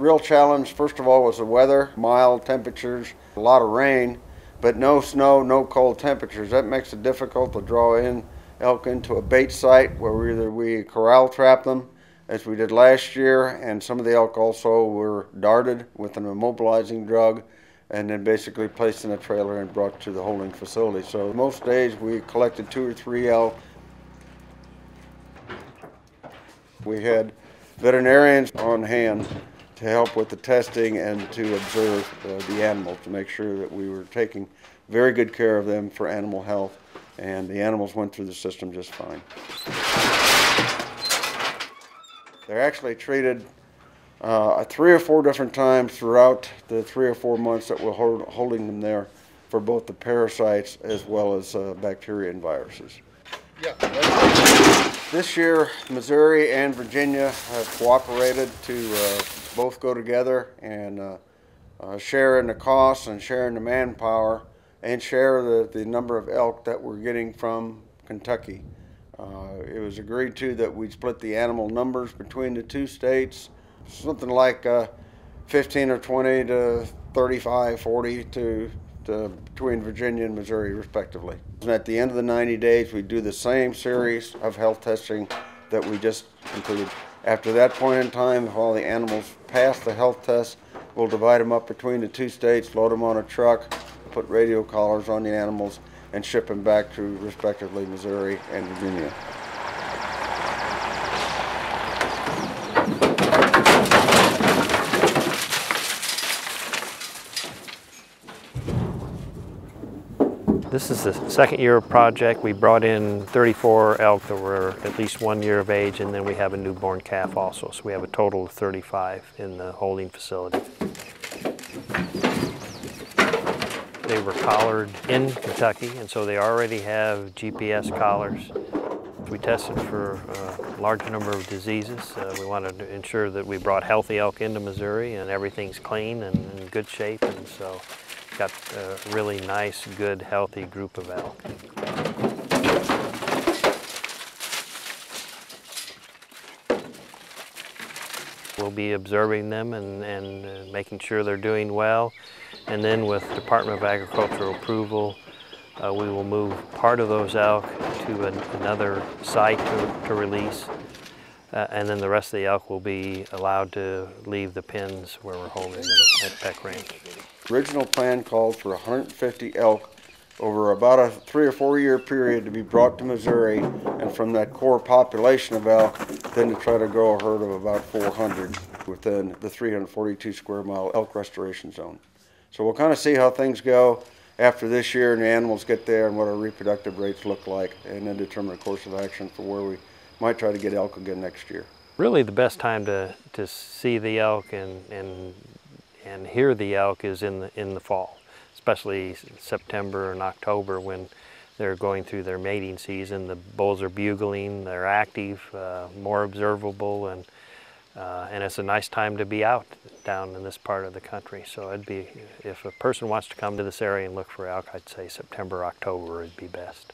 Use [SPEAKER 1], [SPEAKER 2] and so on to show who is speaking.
[SPEAKER 1] real challenge, first of all, was the weather, mild temperatures, a lot of rain, but no snow, no cold temperatures. That makes it difficult to draw in elk into a bait site where either we corral trap them, as we did last year, and some of the elk also were darted with an immobilizing drug and then basically placed in a trailer and brought to the holding facility. So most days we collected 2 or 3 elk. We had veterinarians on hand to help with the testing and to observe the animals to make sure that we were taking very good care of them for animal health, and the animals went through the system just fine. They're actually treated 3 or 4 different times throughout the 3 or 4 months that we're holding them there for both the parasites as well as bacteria and viruses. Yeah. This year, Missouri and Virginia have cooperated to both go together and share in the costs and share in the manpower and share the number of elk that we're getting from Kentucky. It was agreed to that we'd split the animal numbers between the 2 states, something like 15 or 20 to 35, 40 to between Virginia and Missouri respectively. And at the end of the 90 days, we do the same series of health testing that we just completed. After that point in time, if all the animals pass the health test, we'll divide them up between the 2 states, load them on a truck, put radio collars on the animals, and ship them back to respectively Missouri and Virginia.
[SPEAKER 2] This is the second year project. We brought in 34 elk that were at least 1 year of age, and then we have a newborn calf also. So we have a total of 35 in the holding facility. They were collared in Kentucky, and so they already have GPS collars. We tested for a large number of diseases. We wanted to ensure that we brought healthy elk into Missouri and everything's clean and in good shape, and so got a really nice, good, healthy group of elk. We'll be observing them and making sure they're doing well. And then with Department of Agricultural approval, we will move part of those elk to another site to release. And then the rest of the elk will be allowed to leave the pens where we're holding them at Peck Ranch.
[SPEAKER 1] The original plan called for 150 elk over about a 3 or 4 year period to be brought to Missouri, and from that core population of elk, then to try to grow a herd of about 400 within the 342 square mile elk restoration zone. So we'll kind of see how things go after this year and the animals get there and what our reproductive rates look like, and then determine a course of action for where we might try to get elk again next year.
[SPEAKER 2] Really the best time to see the elk and hear the elk is in the fall, especially September and October when they're going through their mating season. The bulls are bugling, they're active, more observable, and it's a nice time to be out down in this part of the country. So it'd be, if a person wants to come to this area and look for elk, I'd say September, October would be best.